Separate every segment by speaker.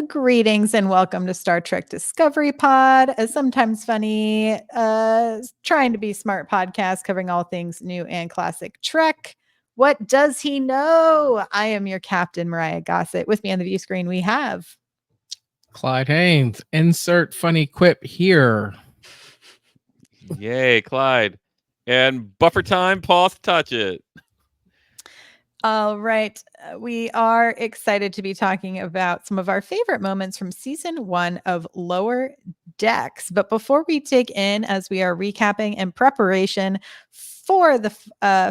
Speaker 1: Greetings and welcome to Star Trek Discovery Pod, a sometimes funny, trying to be smart podcast covering all things new and classic Trek. What does he know? I am your captain, Myrriah Gossett. With me on the view screen, we have
Speaker 2: Clyde Haynes. Insert funny quip here.
Speaker 3: Yay, Clyde. And buffer time, pause to touch it.
Speaker 1: All right. We are excited to be talking about some of our favorite moments from season 1 of Lower Decks. But before we dig in, as we are recapping in preparation for the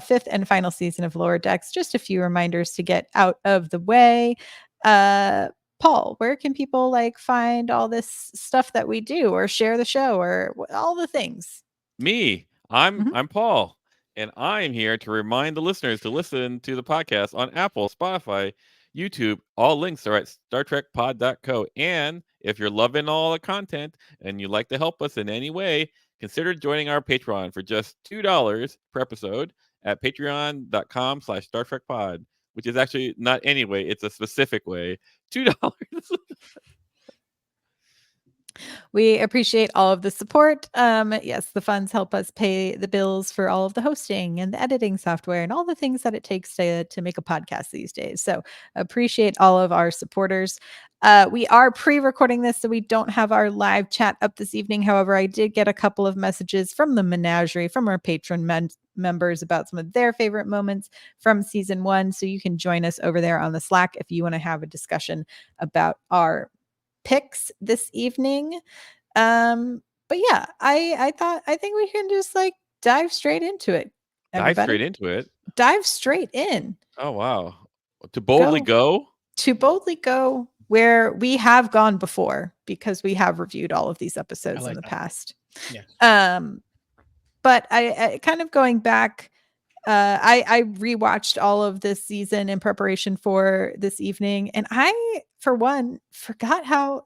Speaker 1: fifth and final season of Lower Decks, just a few reminders to get out of the way. Paul, where can people find all this stuff that we do, or share the show, or all the things?
Speaker 3: Me, I'm Paul, and I am here to remind the listeners to listen to the podcast on Apple, Spotify, YouTube. All links are at StarTrekPod.co. And if you're loving all the content and you'd like to help us in any way, consider joining our Patreon for just $2 per episode at patreon.com/StarTrekPod, which is actually not any way, it's a specific way. $2.
Speaker 1: We appreciate all of the support. Yes, the funds help us pay the bills for all of the hosting and the editing software and all the things that it takes to make a podcast these days. So appreciate all of our supporters. We are pre-recording this, so we don't have our live chat up this evening. However, I did get a couple of messages from the menagerie, from our patron members about some of their favorite moments from season 1. So you can join us over there on the Slack if you want to have a discussion about our picks this evening. But yeah, I think we can just dive straight into it.
Speaker 3: Dive
Speaker 1: Everybody,
Speaker 3: straight into it.
Speaker 1: dive straight in.
Speaker 3: Oh, wow. To boldly go?
Speaker 1: To boldly go where we have gone before, because we have reviewed all of these episodes in the past.
Speaker 2: Yes.
Speaker 1: But I kind of going back, I rewatched all of this season in preparation for this evening, and I, for one, forgot how,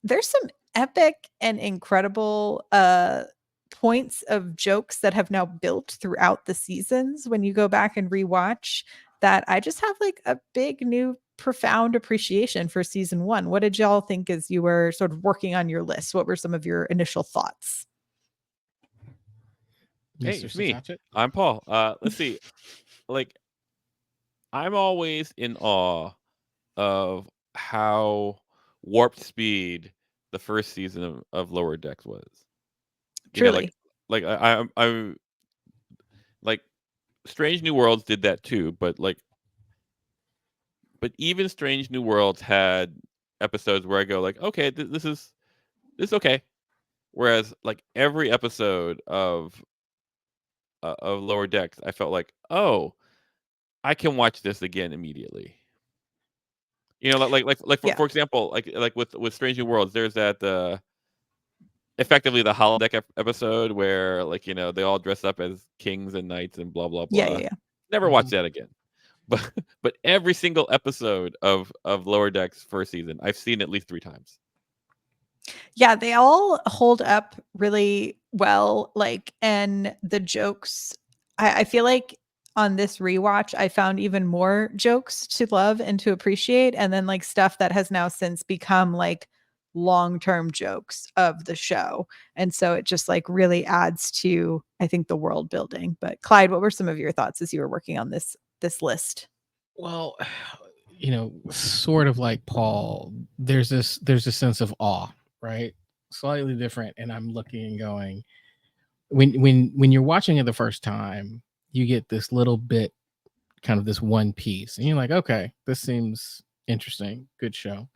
Speaker 1: there's some epic and incredible points of jokes that have now built throughout the seasons when you go back and rewatch, that I just have a big new profound appreciation for season 1. What did y'all think as you were sort of working on your list? What were some of your initial thoughts?
Speaker 3: Hey, it's me. I'm Paul. Let's see. I'm always in awe of how warp speed the first season of Lower Decks was.
Speaker 1: Truly.
Speaker 3: I like Strange New Worlds did that too, but even Strange New Worlds had episodes where I go okay, this is okay. Whereas every episode of Lower Decks, I felt oh, I can watch this again immediately. For example, with Strange New Worlds, there's that effectively the holodeck episode where they all dress up as kings and knights and blah blah blah.
Speaker 1: Yeah.
Speaker 3: Never watch that again. But every single episode of Lower Decks first season, I've seen at least 3 times.
Speaker 1: Yeah, they all hold up really well. And the jokes, I feel like on this rewatch, I found even more jokes to love and to appreciate. And then stuff that has now since become long-term jokes of the show. And so it just really adds to, I think, the world building. But Clyde, what were some of your thoughts as you were working on this list?
Speaker 2: Well, sort of like Paul, there's a sense of awe, right? Slightly different. And I'm looking and going, when you're watching it the first time, you get this little bit, kind of this one piece, and you're like, okay, this seems interesting, good show.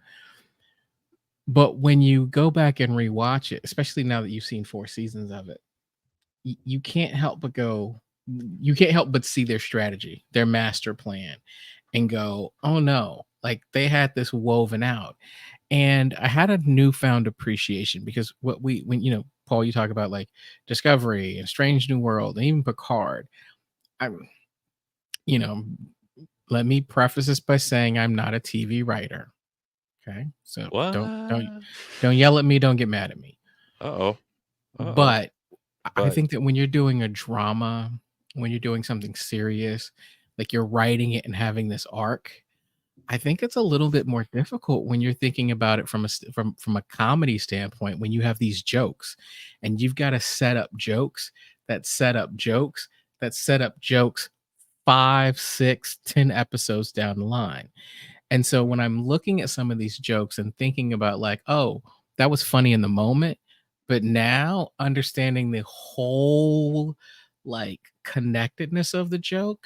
Speaker 2: But when you go back and rewatch it, especially now that you've seen 4 seasons of it, you can't help but see their strategy, their master plan, and go, oh no, they had this woven out. And I had a newfound appreciation, because when Paul, you talk about Discovery and Strange New World and even Picard. Let me preface this by saying I'm not a TV writer. Okay, so
Speaker 3: what?
Speaker 2: don't yell at me. Don't get mad at me.
Speaker 3: Uh-oh.
Speaker 2: But I think that when you're doing a drama, when you're doing something serious, you're writing it and having this arc, I think it's a little bit more difficult when you're thinking about it from a comedy standpoint, when you have these jokes and you've got to set up jokes that set up jokes that set up jokes 5, 6, 10 episodes down the line. And so when I'm looking at some of these jokes and thinking about like, oh, that was funny in the moment, but now understanding the whole like connectedness of the joke,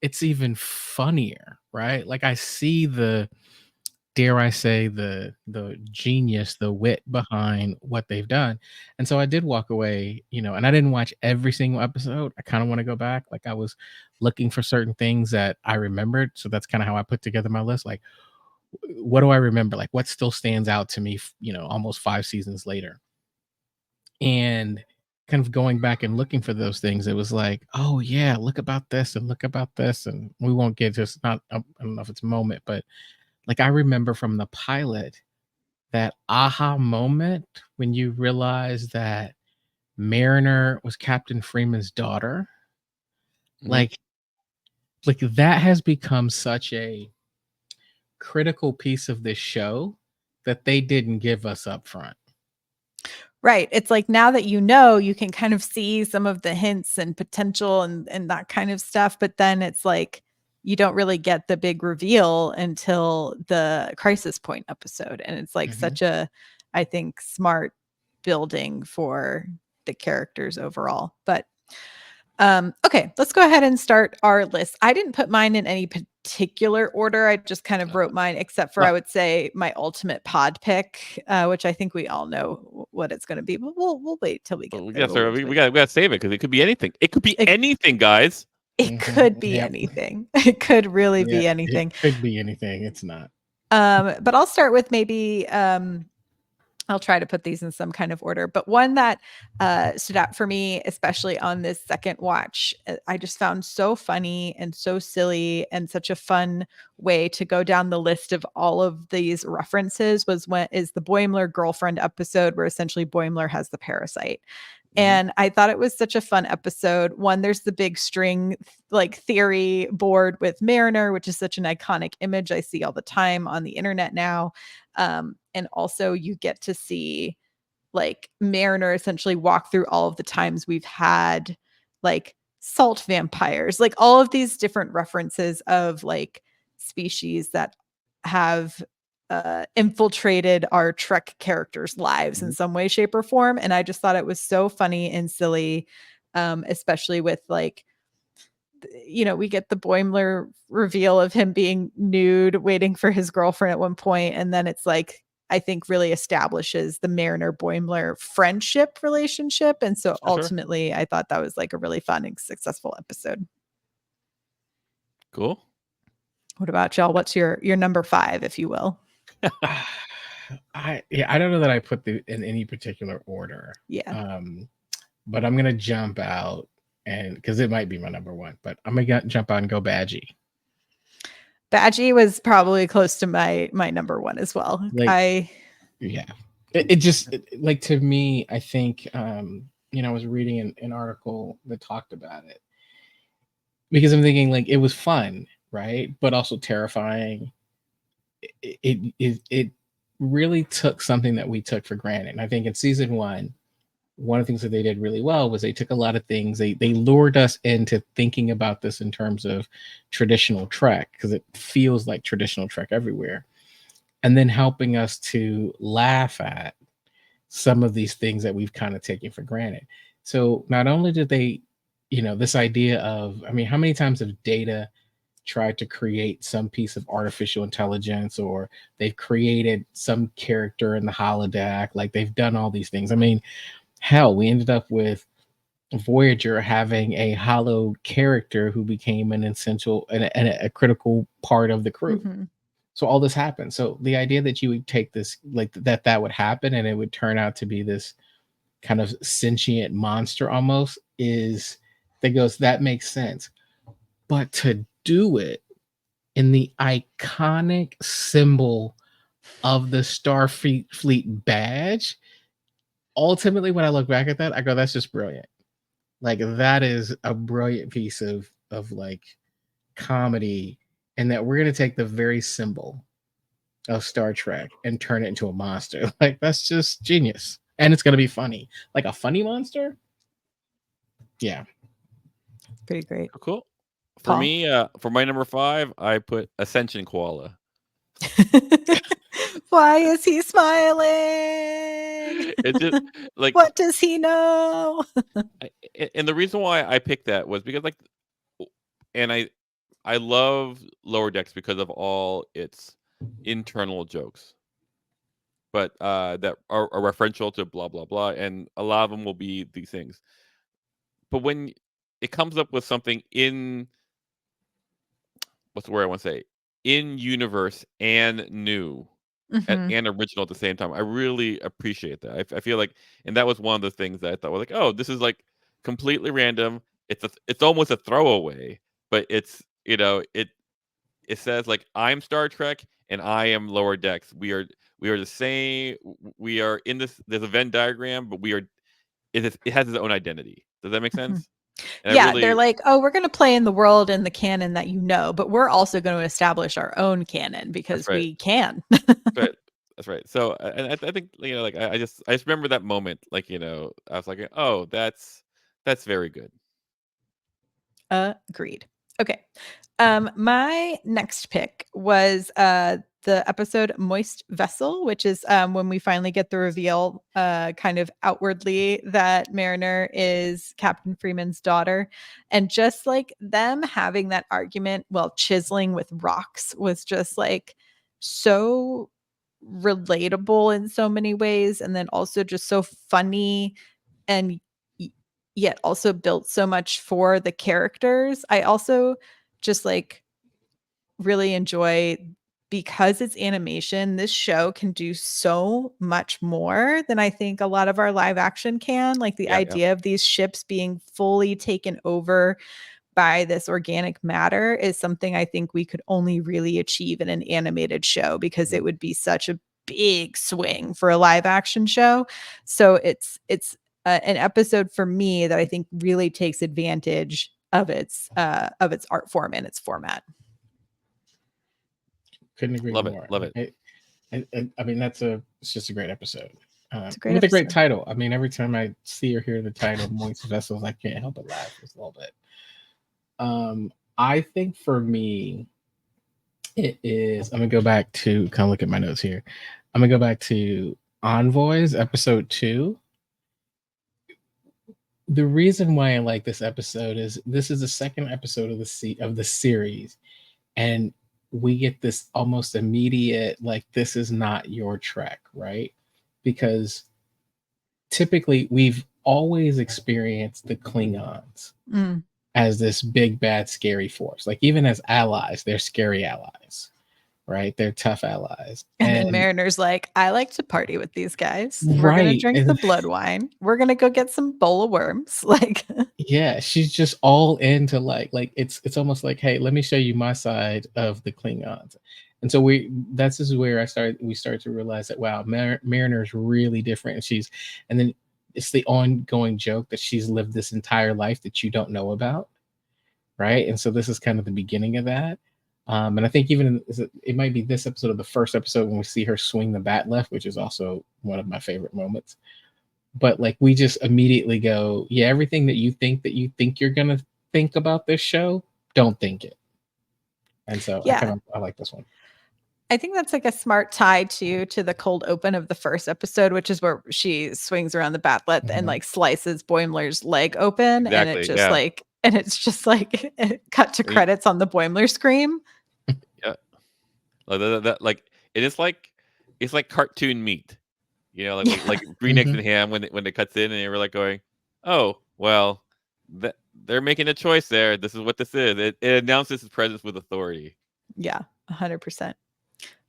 Speaker 2: it's even funnier, right? Like I see the, dare I say, the genius, the wit behind what they've done. And so I did walk away, and I didn't watch every single episode. I kind of want to go back. Like I was looking for certain things that I remembered. So that's kind of how I put together my list. Like, what do I remember? Like what still stands out to me, almost 5 seasons later. And kind of going back and looking for those things, it was like, oh yeah, look about this and look about this. And we won't get just not, I don't know if it's a moment, but like I remember from the pilot that aha moment when you realize that Mariner was Captain Freeman's daughter.
Speaker 3: Mhm.
Speaker 2: Like that has become such a critical piece of this show that they didn't give us up front.
Speaker 1: Right. It's like now that you can kind of see some of the hints and potential and that kind of stuff, but then it's like you don't really get the big reveal until the crisis point episode. And it's like
Speaker 2: Mhm.
Speaker 1: such a, I think, smart building for the characters overall. But okay, let's go ahead and start our list. I didn't put mine in any particular order. I just kind of wrote mine, except for I would say my ultimate pod pick, which I think we all know what it's going to be. But we'll wait till we get there.
Speaker 3: We got to save it because it could be anything. It could be anything, guys.
Speaker 1: It could be anything. It could really be anything.
Speaker 2: It could be anything. It's not.
Speaker 1: But I'll start with maybe I'll try to put these in some kind of order, but one that stood out for me, especially on this second watch, I just found so funny and so silly and such a fun way to go down the list of all of these references is the Boimler girlfriend episode where essentially Boimler has the parasite. And I thought it was such a fun episode. One, there's the big string like theory board with Mariner, which is such an iconic image I see all the time on the internet now. And also you get to see like Mariner essentially walk through all of the times we've had like salt vampires, like all of these different references of like species that have infiltrated our Trek characters' lives in some way, shape, or form. And I just thought it was so funny and silly, especially with like, we get the Boimler reveal of him being nude, waiting for his girlfriend at one point, and then it's like I think really establishes the Mariner Boimler friendship relationship, and so ultimately, I thought that was like a really fun and successful episode.
Speaker 3: Cool.
Speaker 1: What about y'all? What's your number 5, if you will?
Speaker 2: I don't know that I put in any particular order.
Speaker 1: Yeah.
Speaker 2: But I'm gonna jump out and because it might be my number 1, but I'm gonna jump out and go Badgie.
Speaker 1: Badgie was probably close to my number 1 as well.
Speaker 2: It just like to me, I think I was reading an article that talked about it because I'm thinking like it was fun, right? But also terrifying. It really took something that we took for granted. And I think in season 1, one of the things that they did really well was they took a lot of things. They lured us into thinking about this in terms of traditional Trek because it feels like traditional Trek everywhere. And then helping us to laugh at some of these things that we've kind of taken for granted. So not only did they, this idea of, I mean, how many times have Data tried to create some piece of artificial intelligence, or they've created some character in the holodeck, like they've done all these things. I mean, hell, we ended up with Voyager having a hollow character who became an essential and a critical part of the crew.
Speaker 1: Mm-hmm.
Speaker 2: So all this happened. So the idea that you would take this, like that would happen and it would turn out to be this kind of sentient monster almost that makes sense. But to do it in the iconic symbol of the Starfleet badge, ultimately, when I look back at that, I go, that's just brilliant. Like that is a brilliant piece of like comedy and that we're going to take the very symbol of Star Trek and turn it into a monster. Like, that's just genius. And it's going to be funny. Like a funny monster? Yeah.
Speaker 1: Pretty great.
Speaker 3: Cool. For
Speaker 1: Paul?
Speaker 3: me, for my number 5, I put Ascension Koala.
Speaker 1: Why is he smiling?
Speaker 3: It's just like,
Speaker 1: What does he know?
Speaker 3: and the reason why I picked that was because like, and I love Lower Decks because of all its internal jokes, but that are referential to blah blah blah, and a lot of them will be these things. But when it comes up with something in, what's the word I want to say, in universe and new
Speaker 1: Mhm.
Speaker 3: and original at the same time, I really appreciate that. I feel like, and that was one of the things that I thought was like, oh, this is like completely random. It's almost a throwaway, but it's, it says like, I'm Star Trek and I am Lower Decks. We are the same. We are in this. There's a Venn diagram, but we are. It has its own identity. Does that make
Speaker 1: Mhm.
Speaker 3: sense? And I
Speaker 1: Yeah, they're
Speaker 3: really,
Speaker 1: like, "Oh, we're gonna play in the world and the canon that you know, but we're also gonna establish our own canon
Speaker 3: that's
Speaker 1: because
Speaker 3: right.
Speaker 1: we can."
Speaker 3: That's right. That's right. So, and I think, like I just remember that moment. Like, I was like, oh, that's very good.
Speaker 1: Agreed. Okay. My next pick was the episode Moist Vessel, which is when we finally get the reveal, kind of outwardly, that Mariner is Captain Freeman's daughter. And just like them having that argument while chiseling with rocks was just like so relatable in so many ways. And then also just so funny and yet also built so much for the characters. I also just like really enjoy, because it's animation, this show can do so much more than I think a lot of our live action can. Like the
Speaker 3: Yeah, yeah.
Speaker 1: idea of these ships being fully taken over by this organic matter is something I think we could only really achieve in an animated show, because it would be such a big swing for a live action show. So it's an episode for me that I think really takes advantage of its art form and its format.
Speaker 2: Couldn't agree
Speaker 3: Love it.
Speaker 2: more.
Speaker 3: Love it.
Speaker 2: I mean, it's just a great episode.
Speaker 1: It's a great
Speaker 2: With a great
Speaker 1: episode.
Speaker 2: title. I mean, every time I see or hear the title Moist Vessels, I can't help but laugh just a little bit. I think for me, it is. I'm gonna go back to kind of look at my notes here. I'm gonna go back to Envoys, episode 2. The reason why I like this episode is this is the second episode of the series, and we get this almost immediate, like, this is not your Trek, right? Because typically we've always experienced the Klingons
Speaker 1: Mm.
Speaker 2: as this big bad scary force. Like, even as allies, they're scary allies, right? They're tough allies.
Speaker 1: And then
Speaker 2: And
Speaker 1: Mariner's like, I like to party with these guys. We're gonna
Speaker 2: right.
Speaker 1: drink the
Speaker 2: And
Speaker 1: blood wine. We're gonna go get some bowl of worms. Like,
Speaker 2: yeah, she's just all into, like it's almost like, hey, let me show you my side of the Klingons. And so that's is where we started to realize that, wow, Mariner's really different. And then it's the ongoing joke that she's lived this entire life that you don't know about, right? And so this is kind of the beginning of that. And I think even it might be this episode, of the first episode, when we see her swing the bat left, which is also one of my favorite moments. But like, we just immediately go, yeah, everything that you think you're gonna think about this show, don't think it. And so
Speaker 1: yeah.
Speaker 2: I like this one.
Speaker 1: I think that's like a smart tie to the cold open of the first episode, which is where she swings around the batlet and
Speaker 2: Mhm.
Speaker 1: like slices Boimler's leg open, and
Speaker 3: Exactly. Yeah.
Speaker 1: it's just like cut to
Speaker 3: And you-
Speaker 1: credits on the Boimler scream.
Speaker 3: yeah. Like it's like cartoon meat. Like Green Eggs
Speaker 2: Mhm.
Speaker 3: and Ham when it cuts in and you're like going, oh well, that they're making a choice there. This is what this is. It announces its presence with authority.
Speaker 1: Yeah, 100%.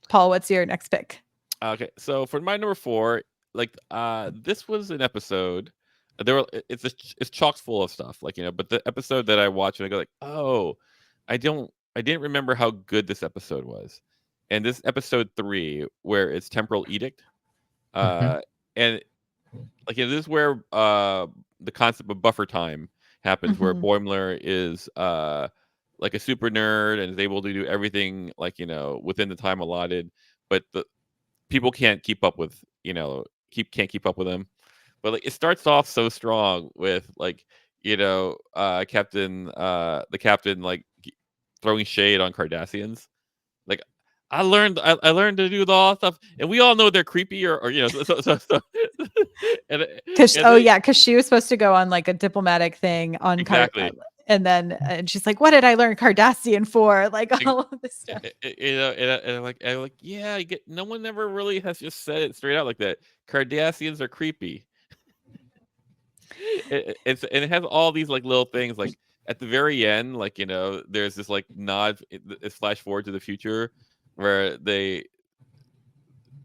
Speaker 1: Paul, what's your next pick?
Speaker 3: Okay, so for my number 4, like this was an episode. There were it's chock full of stuff, like, but the episode that I watched and I go like, oh, I didn't remember how good this episode was, and this episode 3 where it's Temporal Edict,
Speaker 2: Mhm.
Speaker 3: uh, and like, this is where the concept of buffer time happens, where
Speaker 1: Mhm.
Speaker 3: Boimler is like a super nerd and is able to do everything like, within the time allotted, but the people can't keep up with, can't keep up with him. But like it starts off so strong with like, the captain like throwing shade on Cardassians. Like I learned to do the all stuff, and we all know they're creepy or so and
Speaker 1: Because
Speaker 3: and they
Speaker 1: because she was supposed to go on like a diplomatic thing on
Speaker 3: exactly.
Speaker 1: and she's like, what did I learn Cardassian for? Like all of this stuff.
Speaker 3: And I'm like, yeah, no one ever really has just said it straight out like that. Cardassians are creepy. And it has all these like little things like at the very end, like there's this like nod. It's flash forward to the future where they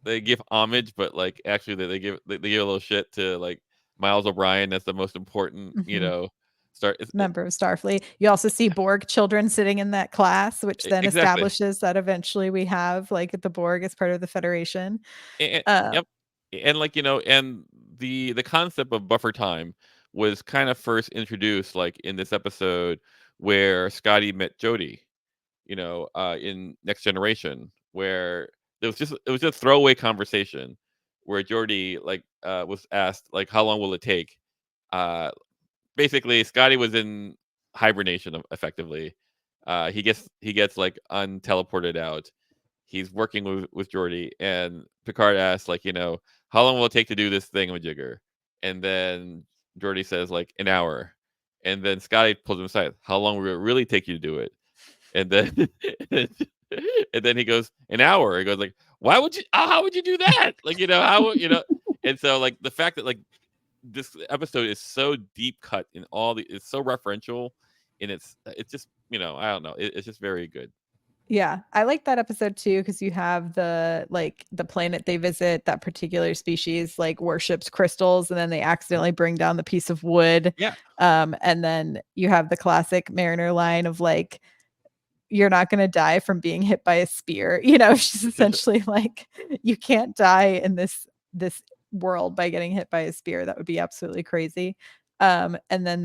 Speaker 3: give homage, but like actually they give a little shit to like Miles O'Brien. That's the most important,
Speaker 1: Mhm.
Speaker 3: start.
Speaker 1: Member of Starfleet. You also see Borg children sitting in that class, which then
Speaker 3: Exactly.
Speaker 1: establishes that eventually we have like the Borg as part of the Federation. Uh,
Speaker 3: Yep. And like and the concept of buffer time was kind of first introduced like in this episode where Scotty met Jodie, in Next Generation, where it was just throwaway conversation where Jodie like was asked like how long will it take. Basically Scotty was in hibernation effectively. He gets like unteleported out. He's working with Jordy, and Picard asks, like, how long will it take to do this thing with Jigger? And then Jordy says, like, an hour. And then Scotty pulls him aside. How long will it really take you to do it? And then, and then he goes, an hour. He goes, like, why would you? How would you do that? Like, how would And so, like, the fact that like this episode is so deep cut in it's so referential, and it's just I don't know, it's just very good.
Speaker 1: yeah, I like that episode too because you have the planet they visit, that particular species like worships crystals, and then they accidentally bring down the piece of wood.
Speaker 3: Yeah,
Speaker 1: And then you have the classic Mariner line of like, you're not going to die from being hit by a spear. She's essentially like, you can't die in this world by getting hit by a spear. That would be absolutely crazy. And then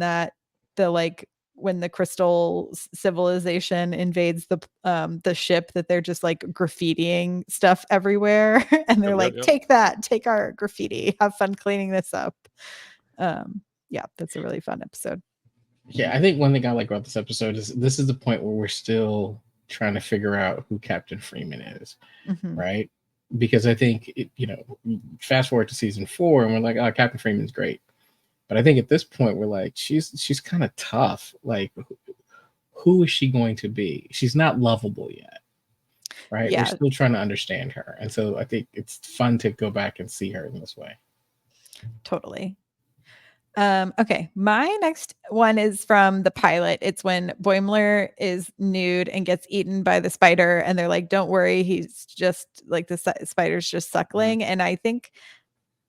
Speaker 1: the like when the crystal civilization invades the ship, that they're just like graffitiing stuff everywhere, and they're
Speaker 3: yep, yep,
Speaker 1: like,
Speaker 3: yep.
Speaker 1: take our graffiti, have fun cleaning this up. Yeah, that's a really fun episode.
Speaker 2: Yeah, I think one thing I like about this episode is this is the point where we're still trying to figure out who Captain Freeman is,
Speaker 1: Mhm.
Speaker 2: right? Because I think fast forward to season 4 and we're like, oh, Captain Freeman's great. But I think at this point we're like, she's kind of tough. Like, who is she going to be? She's not lovable yet, right? We're
Speaker 1: Yeah,
Speaker 2: still trying to understand her, and so I think it's fun to go back and see her in this way.
Speaker 1: totally. Okay, my next one is from the pilot. It's when Boimler is nude and gets eaten by the spider, and they're like, "Don't worry, he's just like the spider's just
Speaker 3: Mhm.
Speaker 1: suckling." And I think,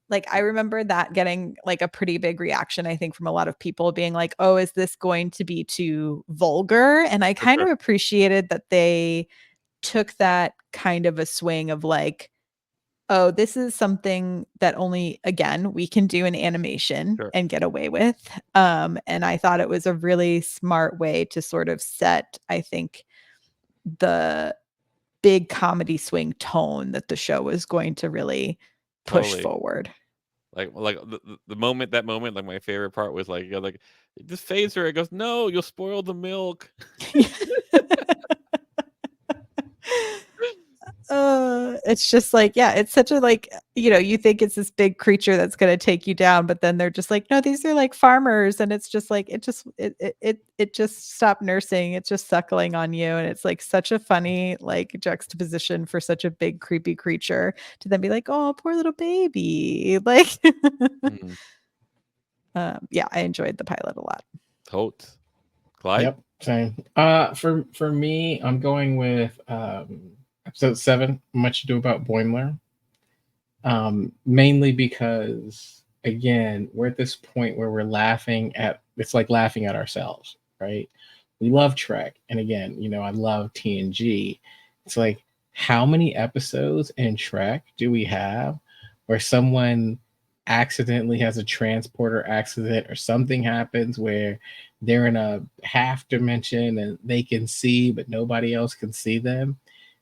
Speaker 1: like, I remember that getting like a pretty big reaction. I think from a lot of people being like, "Oh, is this going to be too vulgar?" And I
Speaker 3: For
Speaker 1: kind of
Speaker 3: sure.
Speaker 1: appreciated that they took that kind of a swing of like, oh, this is something that only, again, we can do in animation
Speaker 3: Sure.
Speaker 1: and get away with. And I thought it was a really smart way to sort of set, I think, the big comedy swing tone that the show was going to really push
Speaker 3: Totally.
Speaker 1: forward.
Speaker 3: Like the moment, that moment, like my favorite part was like just phaser. It goes, no, you'll spoil the milk.
Speaker 1: It's just like, yeah, it's such a like, you think it's this big creature that's going to take you down, but then they're just like, no, these are like farmers, and it's just like it just stopped nursing, it's just suckling on you, and it's like such a funny like juxtaposition for such a big creepy creature to then be like, oh, poor little baby, like.
Speaker 3: Mm,
Speaker 1: Yeah, I enjoyed the pilot a lot.
Speaker 3: totes. Clyde.
Speaker 2: Yep, same. For me, I'm going with episode 7. Much Ado About Boimler. Mainly because again, we're at this point where we're laughing at. It's like laughing at ourselves, right? We love Trek, and again, I love TNG. It's like, how many episodes in Trek do we have where someone accidentally has a transporter accident or something happens where they're in a half dimension and they can see but nobody else can see them.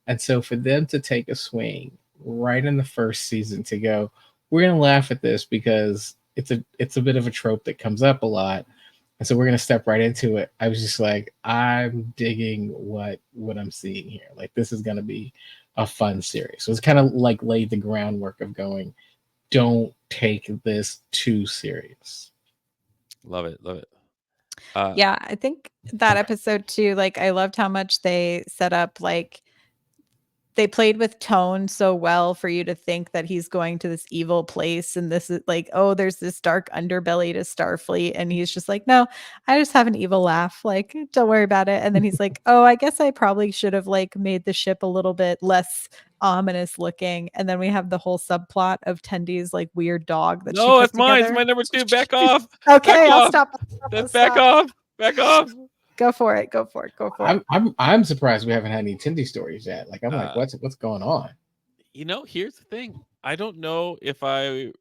Speaker 2: And so for them to take a swing right in the first season to go, we're going to laugh at this because it's a bit of a trope that comes up a lot, and so we're going to step right into it. I was just like, I'm digging what I'm seeing here. Like, this is going to be a fun series. So it's kind of like laid the groundwork of going, don't take this too serious.
Speaker 3: Love it. Love it.
Speaker 1: Yeah, I think that episode too, like I loved how much they set up, like they played with tone so well for you to think that he's going to this evil place and this is like, oh, there's this dark underbelly to Starfleet, and he's just like, no, I just have an evil laugh, like don't worry about it. And then he's like, oh, I guess I probably should have like made the ship a little bit less ominous looking. And then we have the whole subplot of Tendy's like weird dog that she
Speaker 3: No,
Speaker 1: put
Speaker 3: that's mine. It's
Speaker 1: together.
Speaker 3: my number 2. Back off.
Speaker 1: Okay,
Speaker 3: Back
Speaker 1: I'll
Speaker 3: off.
Speaker 1: stop.
Speaker 3: That's back off. Back off.
Speaker 1: Go for it. Go for it. Go for it.
Speaker 2: I'm surprised we haven't had any Tindy stories yet. Like, I'm like, what's going on?
Speaker 3: You know, here's the thing. I don't know if I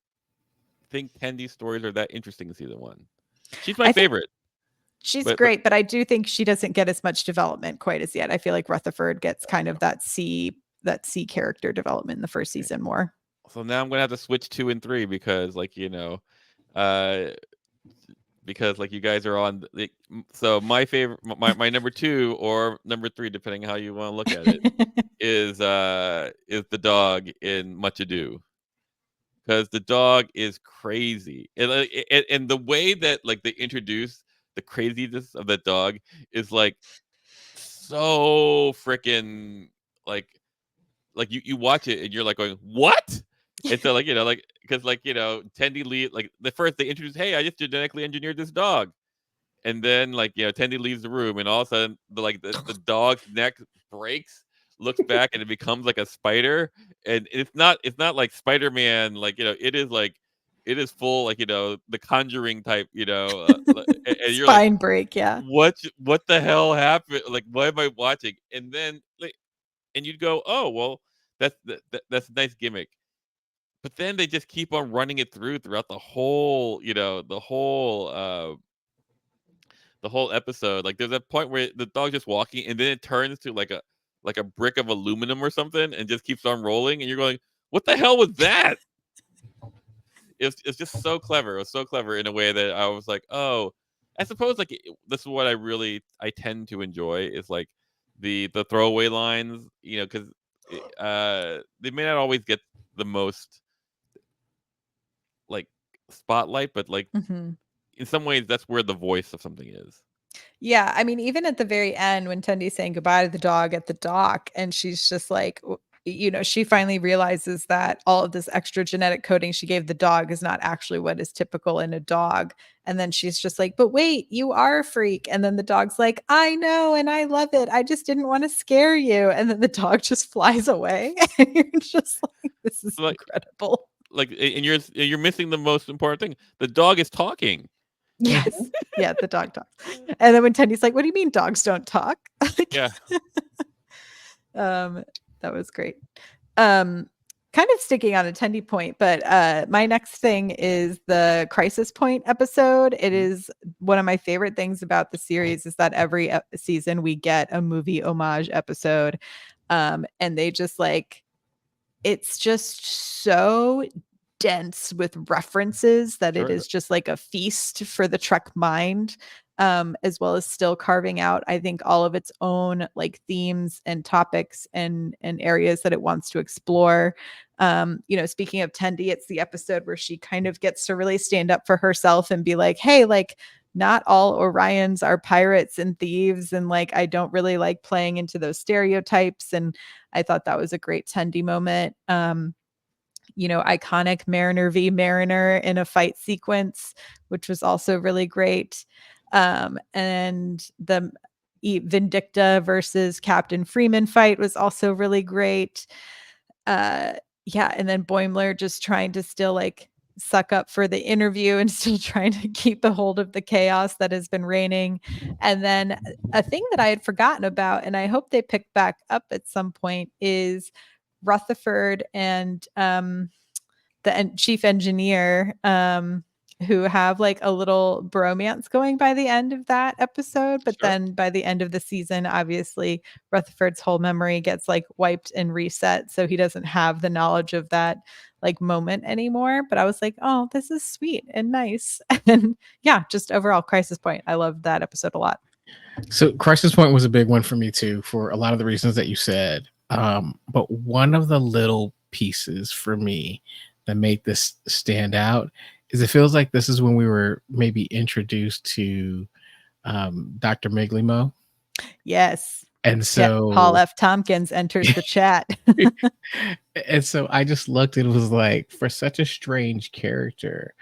Speaker 3: think Tendy's stories are that interesting in season 1. She's my favorite.
Speaker 1: She's great, but I do think she doesn't get as much development quite as yet. I feel like Rutherford gets kind of that C character development in the first season more.
Speaker 3: So now I'm gonna have to switch 2 and 3 because, like, you know, because like you guys are on. So my favorite, my number 2 or number 3, depending how you want to look at it, is the dog in Much Ado. Because the dog is crazy, and the way that like they introduce the craziness of that dog is like so freaking like you watch it and you're like going, what? And so, like, you know, like, because, like, you know, Tendy Lee, like the first they introduce, hey, I just genetically engineered this dog, and then, like, you know, Tendy leaves the room, and all of a sudden the dog's neck breaks, looks back, and it becomes like a spider. And it's not like Spider-Man, like, you know, it is full, like, you know, the Conjuring type, you know, and you're like,
Speaker 1: Spine break, yeah.
Speaker 3: what the hell happened? Like, what am I watching? And then, like, and you'd go, oh well, that's a nice gimmick. But then they just keep on running it throughout the whole, you know, the whole episode. Like, there's a point where the dog's just walking, and then it turns to like a brick of aluminum or something, and just keeps on rolling, and you're going, what the hell was that? It's just so clever. It was so clever in a way that I was like, oh, I suppose like this is what I tend to enjoy is like the throwaway lines, you know, because they may not always get the most like spotlight, but like in some ways that's where the voice of something is.
Speaker 1: Yeah, I mean, even at the very end when Tendy's saying goodbye to the dog at the dock, and she's just like, you know, she finally realizes that all of this extra genetic coding she gave the dog is not actually what is typical in a dog. And then she's just like, but wait, you are a freak. And then the dog's like, I know, and I love it. I just didn't want to scare you. And then the dog just flies away. And you're just like, this is
Speaker 3: Like,
Speaker 1: incredible.
Speaker 3: Like, and you're missing the most important thing. The dog is talking.
Speaker 1: Yes. Yeah, the dog talks. And then when Tendy's like, what do you mean dogs don't talk?
Speaker 3: Yeah.
Speaker 1: That was great. Kind of sticking on a Tendy point, but my next thing is the Crisis Point episode. It is one of my favorite things about the series is that every season we get a movie homage episode. And they just like, it's just so dense with references that it is just like a feast for the Trek mind, as well as still carving out, I think, all of its own like themes and topics and areas that it wants to explore. You know, speaking of Tendy, it's the episode where she kind of gets to really stand up for herself and be like, hey, like, not all Orions are pirates and thieves, and like I don't really like playing into those stereotypes. And I thought that was a great Tendy moment. You know, iconic Mariner v. Mariner in a fight sequence, which was also really great. And the Vindicta versus Captain Freeman fight was also really great. Yeah, and then Boimler just trying to still like suck up for the interview and still trying to keep a hold of the chaos that has been reigning. And then a thing that I had forgotten about, and I hope they pick back up at some point, is Rutherford and chief engineer, who have like a little bromance going by the end of that episode. But
Speaker 3: Sure.
Speaker 1: then by the end of the season, obviously Rutherford's whole memory gets like wiped and reset. So he doesn't have the knowledge of that like moment anymore. But I was like, oh, this is sweet and nice. And yeah, just overall Crisis Point. I loved that episode a lot.
Speaker 2: So Crisis Point was a big one for me too, for a lot of the reasons that you said. But one of the little pieces for me that made this stand out is it feels like this is when we were maybe introduced to Dr. Miglimo.
Speaker 1: Yes.
Speaker 2: And so
Speaker 1: Paul F. Tompkins enters the chat.
Speaker 2: and so I just looked and was like, for such a strange character,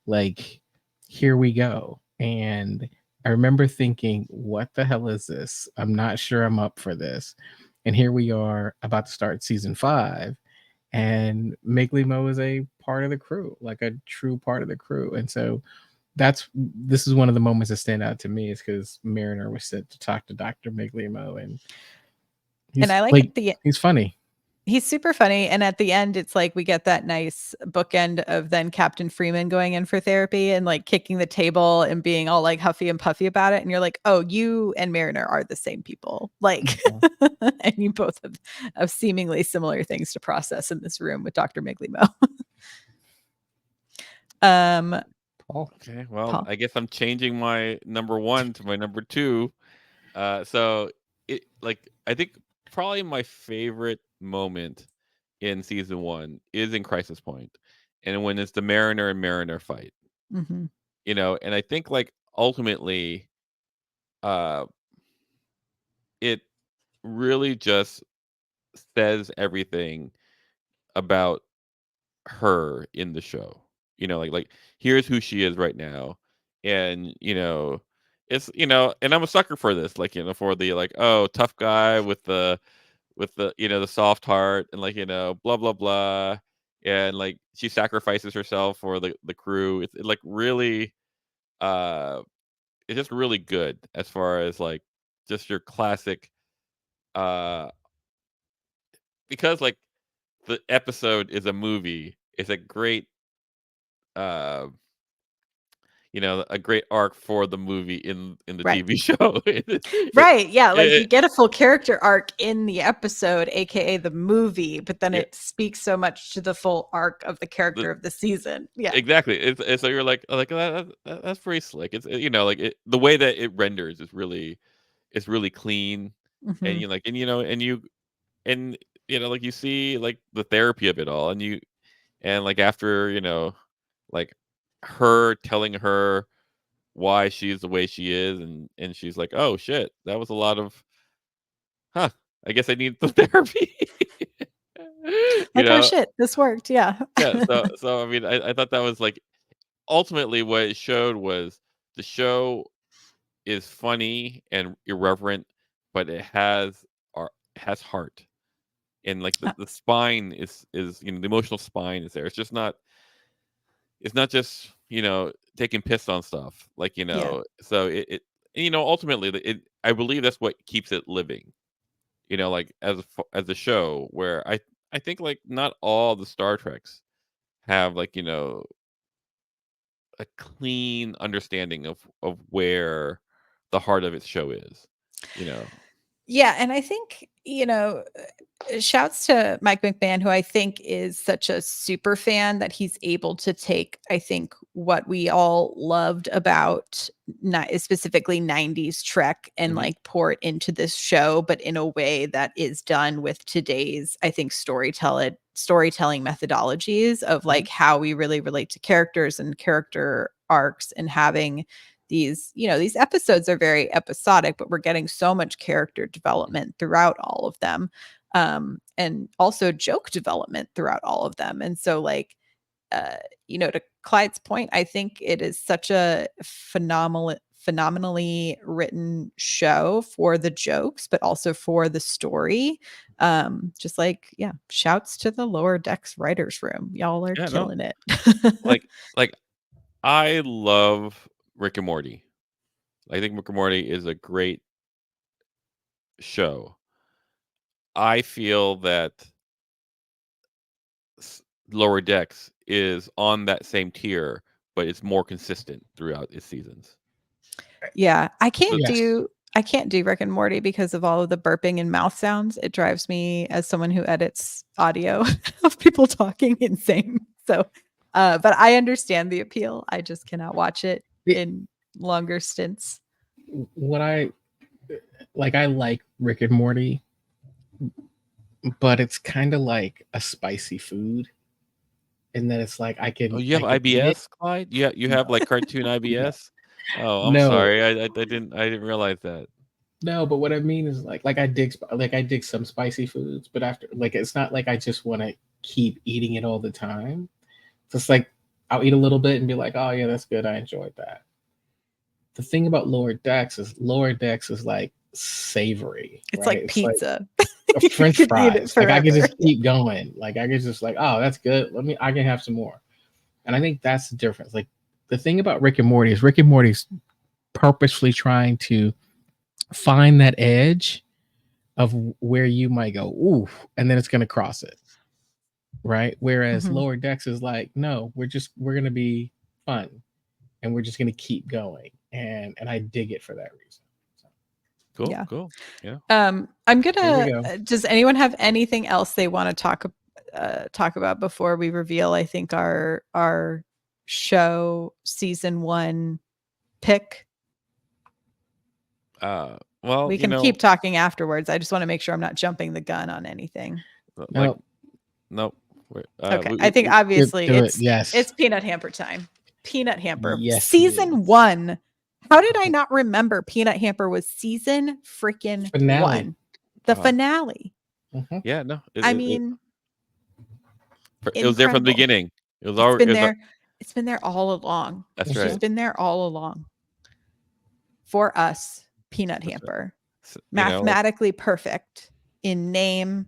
Speaker 2: like, here we go. And I remember thinking, what the hell is this? I'm not sure I'm up for this. And here we are about to start season 5. And Miglimo is a part of the crew, like a true part of the crew. And so this is one of the moments that stand out to me, is because Mariner was sent to talk to Dr. Miglimo, and
Speaker 1: And I like
Speaker 2: like he's funny.
Speaker 1: He's super funny. And at the end, it's like we get that nice bookend of then Captain Freeman going in for therapy and like kicking the table and being all like huffy and puffy about it. And you're like, oh, you and Mariner are the same people. Like, and you both have seemingly similar things to process in this room with Dr. Miglimo.
Speaker 2: Paul.
Speaker 3: Okay, well,
Speaker 1: Paul.
Speaker 3: I guess I'm changing my number 1 to my number 2. So it like I think probably my favorite moment in season 1 is in Crisis Point, and when it's the Mariner and Mariner fight.
Speaker 1: Mm-hmm.
Speaker 3: And I think like ultimately, uh, it really just says everything about her in the show. Like here's who she is right now, and it's and I'm a sucker for this, like for the like, oh, tough guy with the the soft heart, and like blah blah blah, and like she sacrifices herself for the crew. It's like really, uh it's just really good as far as like just your classic, uh because like the episode is a movie. It's a great, uh a great arc for the movie in the
Speaker 1: Right.
Speaker 3: TV show.
Speaker 1: Right. Yeah. Like you
Speaker 3: It-
Speaker 1: get a full character arc in the episode, AKA the movie, but then
Speaker 3: yeah,
Speaker 1: it speaks so much to the full arc of the
Speaker 3: the,
Speaker 1: character of the season. Yeah.
Speaker 3: exactly. So you're like, that's pretty slick. It's like the way that it renders is really clean, and
Speaker 1: Mm-hmm.
Speaker 3: you like, and like you see like the therapy of it all, and like after like her telling her why she's the way she is, and she's like, oh shit, that was a lot of, huh, I guess I need the therapy. you
Speaker 1: Like, oh
Speaker 3: know
Speaker 1: shit, this worked. Yeah.
Speaker 3: yeah, so I mean, I thought that was like ultimately what it showed was the show is funny and irreverent, but it has heart, and like the spine is the emotional spine is there. It's not just taking piss on stuff, like
Speaker 1: Yeah.
Speaker 3: so ultimately I believe that's what keeps it living, like as a show where I think like not all the Star Treks have like a clean understanding of where the heart of its show is, you know.
Speaker 1: Yeah. And I think, shouts to Mike McMahon, who I think is such a super fan that he's able to take, I think, what we all loved about not specifically 90s Trek and
Speaker 3: Mhm.
Speaker 1: like pour it into this show, but in a way that is done with today's, I think, storytelling methodologies of
Speaker 3: Mhm.
Speaker 1: like how we really relate to characters and character arcs, and having these episodes are very episodic, but we're getting so much character development throughout all of them, and also joke development throughout all of them. And so like, uh to Clyde's point, I think it is such a phenomenally written show for the jokes, but also for the story. Just like, yeah, shouts to the Lower Decks writers room, y'all are
Speaker 3: Yeah, no.
Speaker 1: killing it.
Speaker 3: Like I love Rick and Morty. I think Rick and Morty is a great show. I feel that Lower Decks is on that same tier, but it's more consistent throughout its seasons.
Speaker 1: Yeah, I can't
Speaker 2: Yes.
Speaker 1: do Rick and Morty because of all of the burping and mouth sounds. It drives me, as someone who edits audio of people talking, insane. So, but I understand the appeal. I just cannot watch it in longer stints.
Speaker 2: What I like Rick and Morty, but it's kind of like a spicy food, and then it's like I can.
Speaker 3: Oh, you have
Speaker 2: I can eat it.
Speaker 3: IBS, Clyde? You have like cartoon IBS? Oh, I'm
Speaker 2: No,
Speaker 3: sorry. I didn't realize that.
Speaker 2: no, but what I mean is like I dig some spicy foods, but after like it's not like I just want to keep eating it all the time. Just like I'll eat a little bit and be like, oh yeah, that's good. I enjoyed that. The thing about Lower Decks is like savory.
Speaker 1: It's
Speaker 2: Right?
Speaker 1: like
Speaker 2: It's like
Speaker 1: pizza.
Speaker 2: a French
Speaker 1: You could eat it
Speaker 2: fries. Like I could
Speaker 1: forever.
Speaker 2: just keep going. Like I could just like, oh, that's good. I can have some more. And I think that's the difference. Like the thing about Rick and Morty is Rick and Morty's purposefully trying to find that edge of where you might go, ooh, and then it's gonna cross it. Right. Whereas
Speaker 1: Mhm.
Speaker 2: Lower Decks is like, no, we're gonna be fun and we're just gonna keep going. And I dig it for that reason. So,
Speaker 3: Cool,
Speaker 1: Yeah.
Speaker 3: cool. Yeah.
Speaker 1: I'm
Speaker 2: here we
Speaker 1: gonna.
Speaker 2: go.
Speaker 1: Does anyone have anything else they want to talk about before we reveal? I think our show season 1 pick.
Speaker 3: Well,
Speaker 1: We can keep talking afterwards. I just want to make sure I'm not jumping the gun on anything.
Speaker 3: like nope.
Speaker 1: Okay, I think obviously
Speaker 2: do it. Yes.
Speaker 1: it's Peanut Hamper time. Peanut Hamper
Speaker 2: Yes, it
Speaker 1: season
Speaker 2: is.
Speaker 1: 1. How did I not remember Peanut Hamper was season freaking
Speaker 2: Finale.
Speaker 1: 1? The finale.
Speaker 2: Mhm.
Speaker 3: Yeah, no.
Speaker 1: I mean,
Speaker 3: It was there from the
Speaker 1: incredible.
Speaker 3: beginning. It was
Speaker 1: It's
Speaker 3: already
Speaker 1: been there. It's been there all along.
Speaker 3: That's
Speaker 1: It's
Speaker 3: right.
Speaker 1: just been there all along. For us, Peanut
Speaker 3: That's right.
Speaker 1: Hamper.
Speaker 3: So,
Speaker 1: Mathematically perfect in name,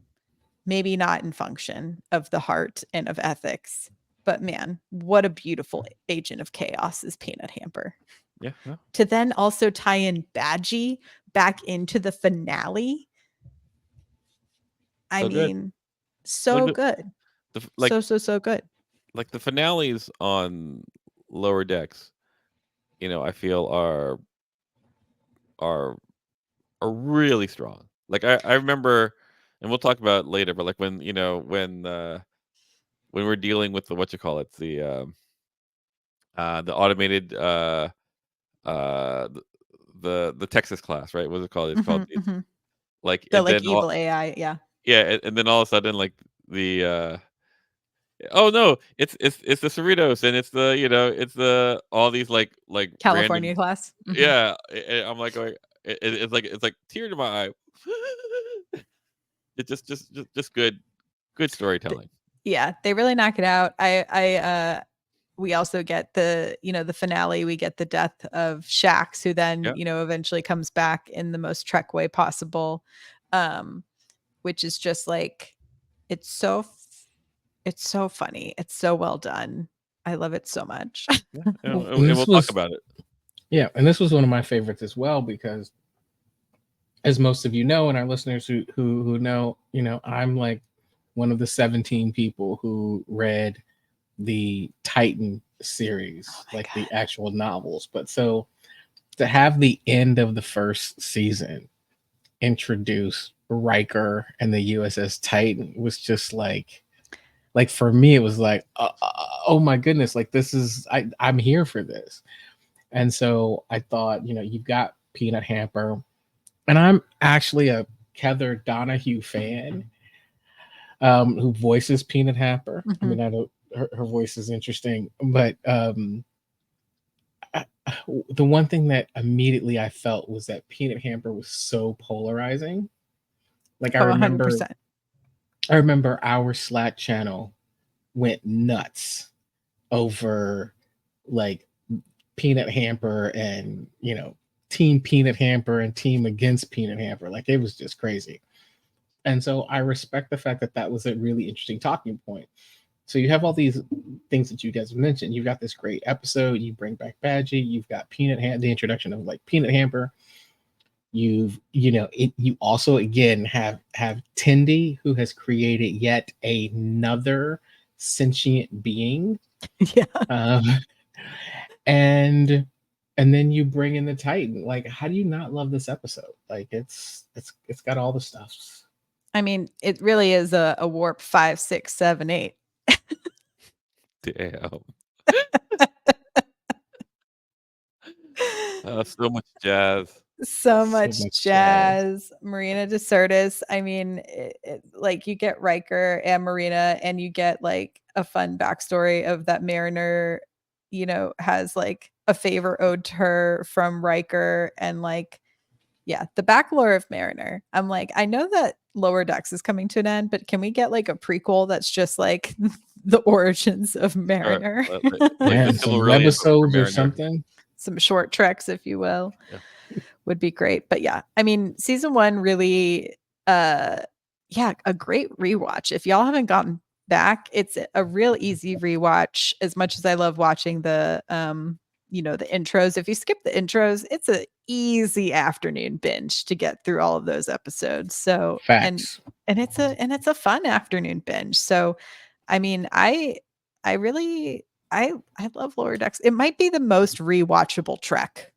Speaker 1: maybe not in function of the heart and of ethics. But man, what a beautiful agent of chaos is Peanut Hamper.
Speaker 3: yeah. No.
Speaker 1: To then also tie in Badgie back into the finale. I
Speaker 3: So good.
Speaker 1: mean, so good. So good.
Speaker 3: Like the finales on Lower Decks, I feel are really strong. Like I remember, and we'll talk about it later, but like when when we're dealing with the the automated the Texas class, right? What's it called? It's called like
Speaker 1: The
Speaker 3: and
Speaker 1: like
Speaker 3: then all,
Speaker 1: evil AI, yeah.
Speaker 3: yeah, and then all of a sudden like the oh no, it's the Cerritos and it's it's the all these like random,
Speaker 1: California class.
Speaker 3: yeah. I'm like going, it's like tear to my eye. It's just good storytelling.
Speaker 1: Yeah, they really knock it out. We also get the finale. We get the death of Shax, who then
Speaker 3: Yeah.
Speaker 1: Eventually comes back in the most Trek way possible, which is just like it's so funny. It's so well done. I love it so much.
Speaker 3: Yeah.
Speaker 2: And
Speaker 3: And we'll talk about it.
Speaker 2: Yeah, and this was one of my favorites as well because, as most of you know, and our listeners who know, I'm like one of the 17 people who read the Titan series, like
Speaker 1: God.
Speaker 2: the actual novels. But so to have the end of the first season introduce Riker and the USS Titan was just like for me, it was like, oh my goodness, like this is I'm here for this. And so I thought, you've got Peanut Hamper, and I'm actually a Heather Donahue fan, who voices Peanut Hamper. I mean, I know her voice is interesting, but the one thing that immediately I felt was that Peanut Hamper was so polarizing. Like I
Speaker 1: 100%.
Speaker 2: remember our Slack channel went nuts over like Peanut Hamper and Team Peanut Hamper and Team against Peanut Hamper. Like it was just crazy. And so I respect the fact that that was a really interesting talking point. So you have all these things that you guys mentioned. You've got this great episode. You bring back Badgie. You've got the introduction of like Peanut Hamper. You also again have Tindy, who has created yet another sentient being.
Speaker 1: Yeah.
Speaker 2: Um, and then you bring in the Titan. Like, how do you not love this episode? Like, it's got all the stuffs.
Speaker 1: I mean, it really is a warp 5, 6, 7, 8.
Speaker 3: Damn. So much jazz.
Speaker 1: So
Speaker 2: So
Speaker 1: much
Speaker 2: much jazz.
Speaker 1: jazz. Marina de Sirtis. I mean, like you get Riker and Marina, and you get like a fun backstory of that Mariner, has like a favor owed to her from Riker, and like, yeah, the back lore of Mariner. I'm like, I know that Lower Decks is coming to an end, but can we get like a prequel that's just like the origins of Mariner?
Speaker 3: Like the
Speaker 2: Man, some
Speaker 3: Silmarillion, but for
Speaker 2: webisodes or
Speaker 3: Mariner.
Speaker 2: something.
Speaker 1: Some short treks, if you will.
Speaker 3: Yeah.
Speaker 1: Would be great. But yeah, I mean, season 1 really a great rewatch. If y'all haven't gotten back, it's a real easy rewatch. As much as I love watching the the intros, if you skip the intros, it's a easy afternoon binge to get through all of those episodes. So
Speaker 2: Facts.
Speaker 1: and it's a fun afternoon binge. So I mean, I really I love Lower Decks. It might be the most rewatchable Trek.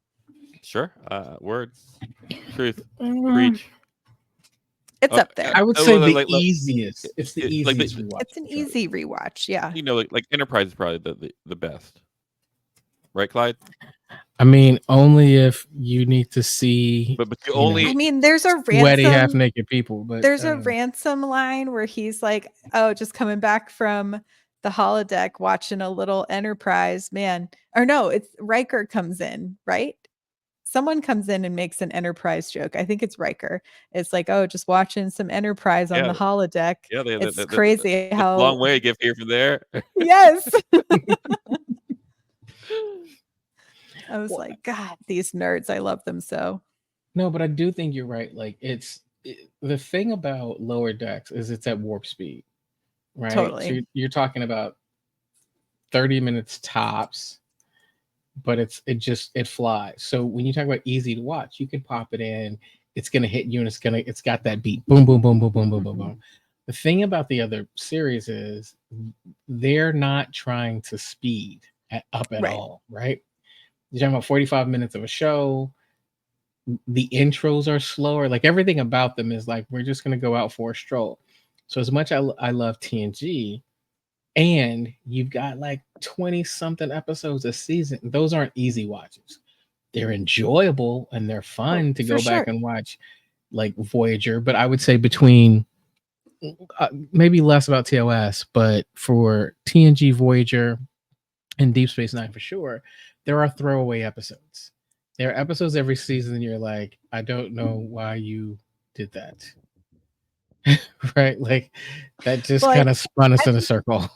Speaker 3: Sure. Word. Truth.
Speaker 2: Mm,
Speaker 3: Preach.
Speaker 1: It's up there.
Speaker 2: I would say the easiest. It's the easiest rewatch.
Speaker 1: It's an easy rewatch. Yeah.
Speaker 3: Like Enterprise is probably the best. Right, Clyde?
Speaker 2: I mean, only if you need to see.
Speaker 3: But you only.
Speaker 1: I mean, there's a
Speaker 2: sweaty,
Speaker 1: ransom.
Speaker 2: half naked people. But
Speaker 1: there's a ransom line where he's like, "Oh, just coming back from the holodeck, watching a little Enterprise, man." Or no, it's Riker comes in, right? Someone comes in and makes an Enterprise joke. I think it's Riker. It's like, "Oh, just watching some Enterprise on the holodeck."
Speaker 3: Yeah,
Speaker 1: It's crazy how
Speaker 3: long way to get here from there.
Speaker 1: Yes. I was like, God, these nerds, I love them so.
Speaker 2: No, but I do think you're right. Like, the thing about Lower Decks is it's at warp speed, right?
Speaker 1: Totally.
Speaker 2: So you're talking about 30 minutes tops, but it flies. So when you talk about easy to watch, you can pop it in. It's gonna hit you, and it's got that beat, boom, boom, boom, boom, boom, boom, boom, boom. The thing about the other series is they're not trying to speed up at all, right? You're talking about 45 minutes of a show. The intros are slower. Like, everything about them is like, we're just going to go out for a stroll. So as much I love TNG, and you've got like 20 something episodes a season, those aren't easy watches. They're enjoyable and they're fun to go back and watch, like Voyager. But I would say between maybe less about TOS, but for TNG, Voyager, and Deep Space Nine for sure, there are throwaway episodes. There are episodes every season and you're like, I don't know why you did that. Right? Like, that just kind of spun us in a circle.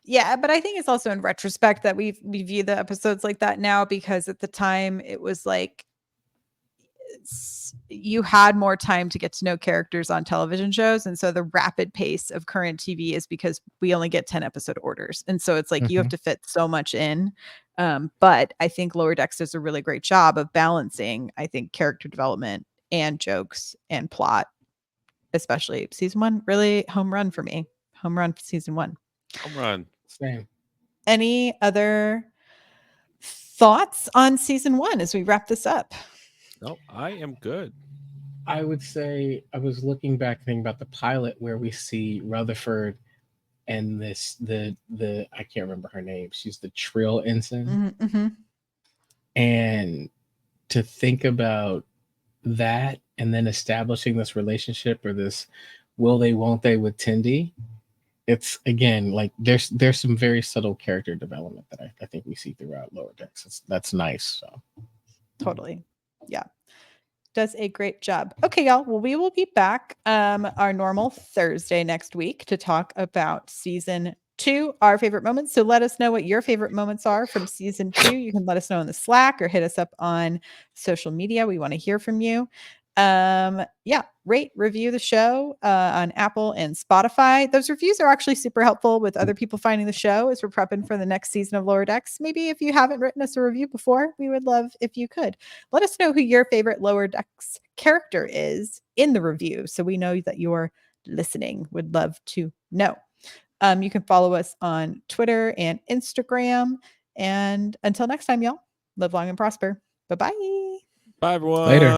Speaker 1: Yeah, but I think it's also in retrospect that we view the episodes like that now, because at the time it was like you had more time to get to know characters on television shows, and so the rapid pace of current TV is because we only get 10 episode orders, and so it's like you have to fit so much in. But I think Lower Decks does a really great job of balancing, I think, character development and jokes and plot, especially season 1. Really home run for me. Home run for season 1.
Speaker 3: Home run.
Speaker 2: Same.
Speaker 1: Any other thoughts on season 1 as we wrap this up?
Speaker 3: No, I am good.
Speaker 2: I would say, I was looking back thinking about the pilot where we see Rutherford and the I can't remember her name. She's the Trill ensign.
Speaker 1: Mm-hmm.
Speaker 2: And to think about that and then establishing this relationship, or this will they won't they with Tendi, it's, again, like there's some very subtle character development that I think we see throughout Lower Decks. That's nice. So
Speaker 1: totally. Yeah. Does a great job. Okay, y'all. Well, we will be back our normal Thursday next week to talk about season 2, our favorite moments. So let us know what your favorite moments are from season 2. You can let us know in the Slack or hit us up on social media. We want to hear from you. Rate, review the show on Apple and Spotify. Those reviews are actually super helpful with other people finding the show as we're prepping for the next season of Lower Decks. Maybe if you haven't written us a review before, we would love if you could. Let us know who your favorite Lower Decks character is in the review, so we know that you're listening. Would love to know. You can follow us on Twitter and Instagram. And until next time, y'all, live long and prosper. Bye-bye.
Speaker 3: Bye, everyone.
Speaker 2: Later.